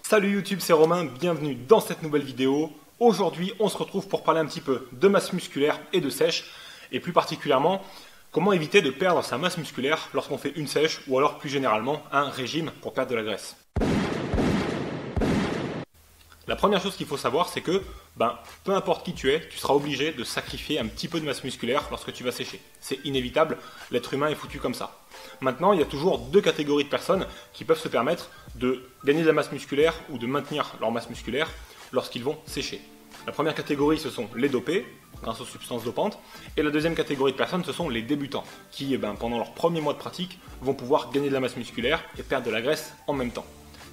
Salut YouTube, c'est Romain, bienvenue dans cette nouvelle vidéo. Aujourd'hui, on se retrouve pour parler un petit peu de masse musculaire et de sèche, et plus particulièrement, comment éviter de perdre sa masse musculaire lorsqu'on fait une sèche ou alors plus généralement un régime pour perdre de la graisse. La première chose qu'il faut savoir, c'est que peu importe qui tu es, tu seras obligé de sacrifier un petit peu de masse musculaire lorsque tu vas sécher. C'est inévitable, l'être humain est foutu comme ça. Maintenant, il y a toujours deux catégories de personnes qui peuvent se permettre de gagner de la masse musculaire ou de maintenir leur masse musculaire lorsqu'ils vont sécher. La première catégorie, ce sont les dopés, grâce aux substances dopantes, et la deuxième catégorie de personnes, ce sont les débutants, qui pendant leur premier mois de pratique, vont pouvoir gagner de la masse musculaire et perdre de la graisse en même temps.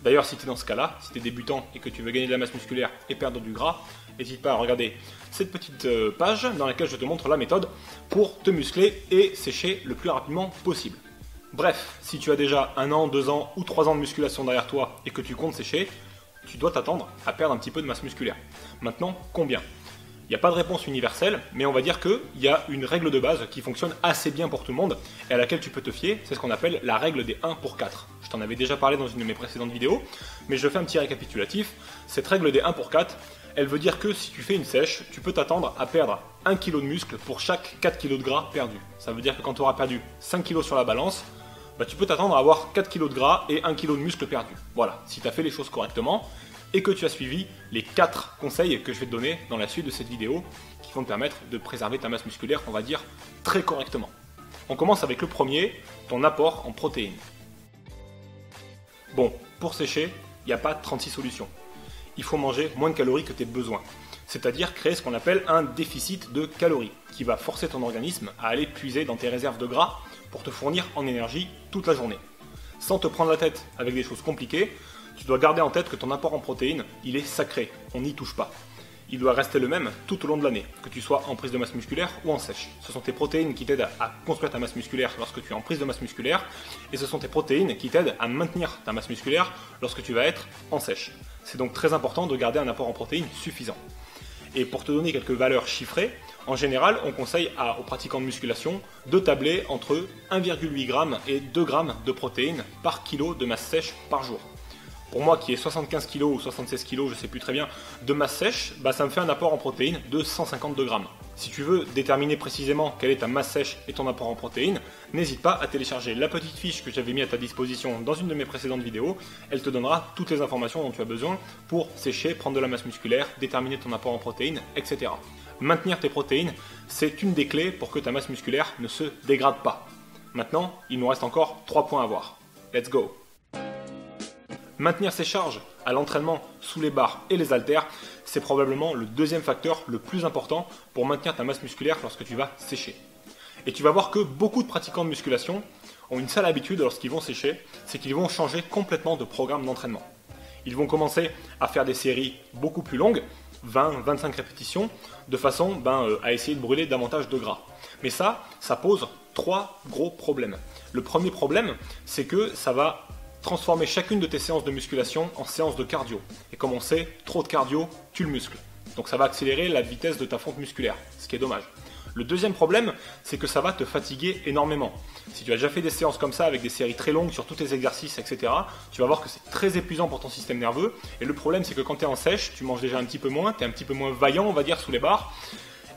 D'ailleurs, si tu es dans ce cas-là, si tu es débutant et que tu veux gagner de la masse musculaire et perdre du gras, n'hésite pas à regarder cette petite page dans laquelle je te montre la méthode pour te muscler et sécher le plus rapidement possible. Bref, si tu as déjà 1 an, 2 ans ou 3 ans de musculation derrière toi et que tu comptes sécher, tu dois t'attendre à perdre un petit peu de masse musculaire. Maintenant, combien ? Il n'y a pas de réponse universelle, mais on va dire qu'il y a une règle de base qui fonctionne assez bien pour tout le monde et à laquelle tu peux te fier, c'est ce qu'on appelle la règle des 1 pour 4. Je t'en avais déjà parlé dans une de mes précédentes vidéos, mais je fais un petit récapitulatif. Cette règle des 1 pour 4, elle veut dire que si tu fais une sèche, tu peux t'attendre à perdre 1 kg de muscle pour chaque 4 kg de gras perdu. Ça veut dire que quand tu auras perdu 5 kg sur la balance, tu peux t'attendre à avoir 4 kg de gras et 1 kg de muscle perdu. Voilà, si tu as fait les choses correctement et que tu as suivi les 4 conseils que je vais te donner dans la suite de cette vidéo qui vont te permettre de préserver ta masse musculaire, on va dire, très correctement. On commence avec le premier, ton apport en protéines. Bon, pour sécher, il n'y a pas 36 solutions. Il faut manger moins de calories que tes besoins. C'est-à-dire créer ce qu'on appelle un déficit de calories, qui va forcer ton organisme à aller puiser dans tes réserves de gras pour te fournir en énergie toute la journée. Sans te prendre la tête avec des choses compliquées, tu dois garder en tête que ton apport en protéines, il est sacré, on n'y touche pas. Il doit rester le même tout au long de l'année, que tu sois en prise de masse musculaire ou en sèche. Ce sont tes protéines qui t'aident à construire ta masse musculaire lorsque tu es en prise de masse musculaire, et ce sont tes protéines qui t'aident à maintenir ta masse musculaire lorsque tu vas être en sèche. C'est donc très important de garder un apport en protéines suffisant. Et pour te donner quelques valeurs chiffrées, en général, on conseille aux pratiquants de musculation de tabler entre 1,8 g et 2 g de protéines par kilo de masse sèche par jour. Pour moi qui ai 75 kg ou 76 kg, je ne sais plus très bien, de masse sèche, ça me fait un apport en protéines de 152 g. Si tu veux déterminer précisément quelle est ta masse sèche et ton apport en protéines, n'hésite pas à télécharger la petite fiche que j'avais mise à ta disposition dans une de mes précédentes vidéos. Elle te donnera toutes les informations dont tu as besoin pour sécher, prendre de la masse musculaire, déterminer ton apport en protéines, etc. Maintenir tes protéines, c'est une des clés pour que ta masse musculaire ne se dégrade pas. Maintenant, il nous reste encore 3 points à voir. Let's go! Maintenir ses charges à l'entraînement sous les barres et les haltères, c'est probablement le deuxième facteur le plus important pour maintenir ta masse musculaire lorsque tu vas sécher. Et tu vas voir que beaucoup de pratiquants de musculation ont une seule habitude lorsqu'ils vont sécher, c'est qu'ils vont changer complètement de programme d'entraînement. Ils vont commencer à faire des séries beaucoup plus longues, 20-25 répétitions, de façon à essayer de brûler davantage de gras. Mais ça pose 3 gros problèmes. Le premier problème, c'est que ça va transformer chacune de tes séances de musculation en séances de cardio. Et comme on sait, trop de cardio tue le muscle. Donc ça va accélérer la vitesse de ta fonte musculaire, ce qui est dommage. Le deuxième problème, c'est que ça va te fatiguer énormément. Si tu as déjà fait des séances comme ça avec des séries très longues sur tous tes exercices, etc., tu vas voir que c'est très épuisant pour ton système nerveux. Et le problème, c'est que quand tu es en sèche, tu manges déjà un petit peu moins, tu es un petit peu moins vaillant, on va dire, sous les barres.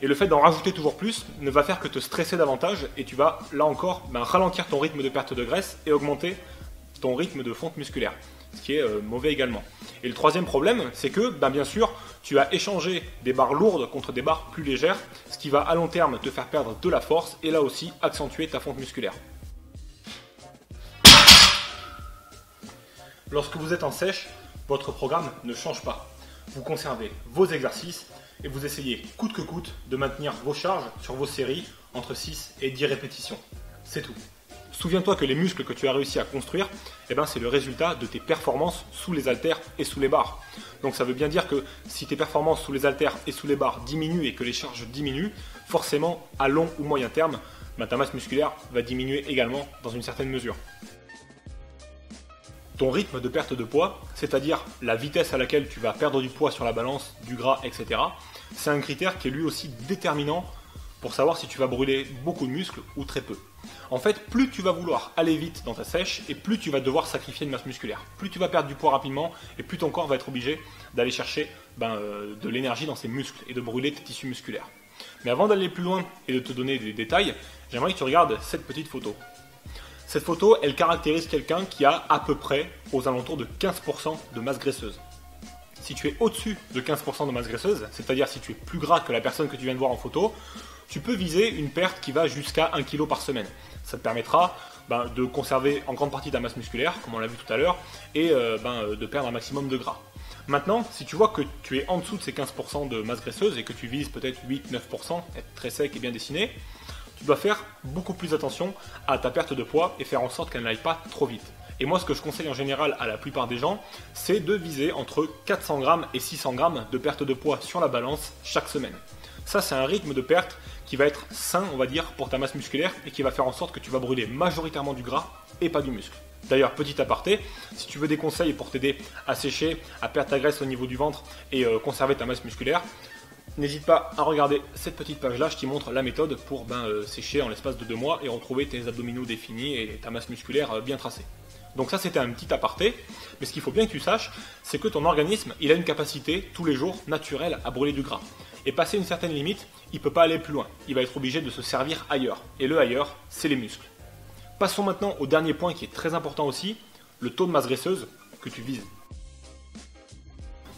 Et le fait d'en rajouter toujours plus ne va faire que te stresser davantage et tu vas, là encore, ralentir ton rythme de perte de graisse et augmenter ton rythme de fonte musculaire, ce qui est mauvais également. Et le troisième problème, c'est que, bien sûr, tu as échangé des barres lourdes contre des barres plus légères, ce qui va à long terme te faire perdre de la force et là aussi accentuer ta fonte musculaire. Lorsque vous êtes en sèche, votre programme ne change pas. Vous conservez vos exercices et vous essayez coûte que coûte de maintenir vos charges sur vos séries entre 6 et 10 répétitions. C'est tout. Souviens-toi que les muscles que tu as réussi à construire, c'est le résultat de tes performances sous les haltères et sous les barres. Donc ça veut bien dire que si tes performances sous les haltères et sous les barres diminuent et que les charges diminuent, forcément à long ou moyen terme, ta masse musculaire va diminuer également dans une certaine mesure. Ton rythme de perte de poids, c'est-à-dire la vitesse à laquelle tu vas perdre du poids sur la balance, du gras, etc., c'est un critère qui est lui aussi déterminant pour savoir si tu vas brûler beaucoup de muscles ou très peu. En fait, plus tu vas vouloir aller vite dans ta sèche et plus tu vas devoir sacrifier de masse musculaire. Plus tu vas perdre du poids rapidement et plus ton corps va être obligé d'aller chercher de l'énergie dans ses muscles et de brûler tes tissus musculaires. Mais avant d'aller plus loin et de te donner des détails, j'aimerais que tu regardes cette petite photo. Cette photo, elle caractérise quelqu'un qui a à peu près aux alentours de 15% de masse graisseuse. Si tu es au-dessus de 15% de masse graisseuse, c'est-à-dire si tu es plus gras que la personne que tu viens de voir en photo, tu peux viser une perte qui va jusqu'à 1 kg par semaine. Ça te permettra de conserver en grande partie ta masse musculaire, comme on l'a vu tout à l'heure, et de perdre un maximum de gras. Maintenant, si tu vois que tu es en dessous de ces 15% de masse graisseuse et que tu vises peut-être 8-9%, être très sec et bien dessiné, tu dois faire beaucoup plus attention à ta perte de poids et faire en sorte qu'elle n'aille pas trop vite. Et moi, ce que je conseille en général à la plupart des gens, c'est de viser entre 400 grammes et 600 grammes de perte de poids sur la balance chaque semaine. Ça, c'est un rythme de perte qui va être sain, on va dire, pour ta masse musculaire et qui va faire en sorte que tu vas brûler majoritairement du gras et pas du muscle. D'ailleurs, petit aparté, si tu veux des conseils pour t'aider à sécher, à perdre ta graisse au niveau du ventre et conserver ta masse musculaire, n'hésite pas à regarder cette petite page-là, je t'y montre la méthode pour sécher en l'espace de 2 mois et retrouver tes abdominaux définis et ta masse musculaire bien tracée. Donc ça, c'était un petit aparté, mais ce qu'il faut bien que tu saches, c'est que ton organisme, il a une capacité tous les jours naturelle à brûler du gras. Et passer une certaine limite, il ne peut pas aller plus loin. Il va être obligé de se servir ailleurs. Et le ailleurs, c'est les muscles. Passons maintenant au dernier point qui est très important aussi, le taux de masse graisseuse que tu vises.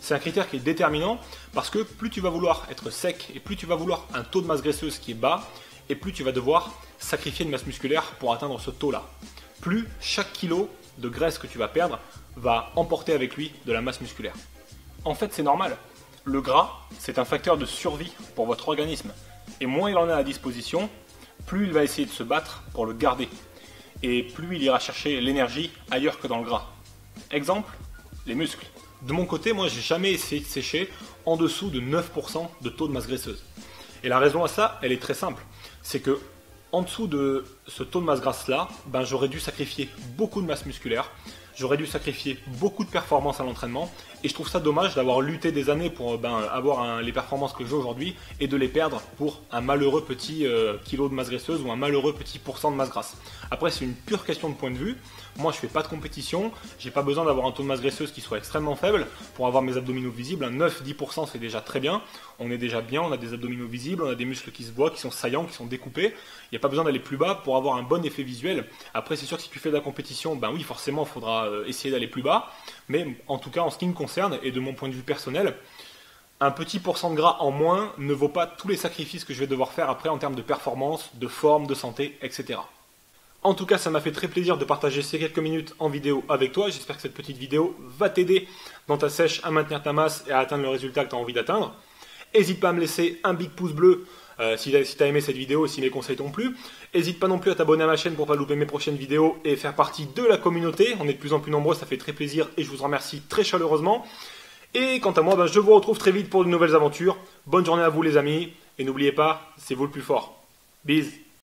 C'est un critère qui est déterminant parce que plus tu vas vouloir être sec et plus tu vas vouloir un taux de masse graisseuse qui est bas, et plus tu vas devoir sacrifier de masse musculaire pour atteindre ce taux-là. Plus chaque kilo de graisse que tu vas perdre va emporter avec lui de la masse musculaire. En fait, c'est normal. Le gras, c'est un facteur de survie pour votre organisme. Et moins il en a à disposition, plus il va essayer de se battre pour le garder. Et plus il ira chercher l'énergie ailleurs que dans le gras. Exemple, les muscles. De mon côté, moi, j'ai jamais essayé de sécher en dessous de 9% de taux de masse graisseuse. Et la raison à ça, elle est très simple. C'est que en dessous de ce taux de masse grasse-là, j'aurais dû sacrifier beaucoup de masse musculaire, j'aurais dû sacrifier beaucoup de performance à l'entraînement, et je trouve ça dommage d'avoir lutté des années pour avoir les performances que j'ai aujourd'hui et de les perdre pour un malheureux petit kilo de masse graisseuse ou un malheureux petit pourcent de masse grasse. Après, c'est une pure question de point de vue. Moi, je fais pas de compétition, j'ai pas besoin d'avoir un taux de masse graisseuse qui soit extrêmement faible pour avoir mes abdominaux visibles. Un 9-10% c'est déjà très bien, on est déjà bien, on a des abdominaux visibles, on a des muscles qui se voient, qui sont saillants, qui sont découpés. Il n'y a pas besoin d'aller plus bas pour avoir un bon effet visuel. Après, c'est sûr que si tu fais de la compétition, oui, forcément, il faudra essayer d'aller plus bas. Mais en tout cas, en ce qui me concerne et de mon point de vue personnel, un petit pourcent de gras en moins ne vaut pas tous les sacrifices que je vais devoir faire après en termes de performance, de forme, de santé, etc. En tout cas, ça m'a fait très plaisir de partager ces quelques minutes en vidéo avec toi. J'espère que cette petite vidéo va t'aider dans ta sèche à maintenir ta masse et à atteindre le résultat que tu as envie d'atteindre. N'hésite pas à me laisser un big pouce bleu si tu as aimé cette vidéo et si mes conseils t'ont plu. N'hésite pas non plus à t'abonner à ma chaîne pour ne pas louper mes prochaines vidéos et faire partie de la communauté. On est de plus en plus nombreux, ça fait très plaisir et je vous en remercie très chaleureusement. Et quant à moi, je vous retrouve très vite pour de nouvelles aventures. Bonne journée à vous les amis et n'oubliez pas, c'est vous le plus fort. Bisous.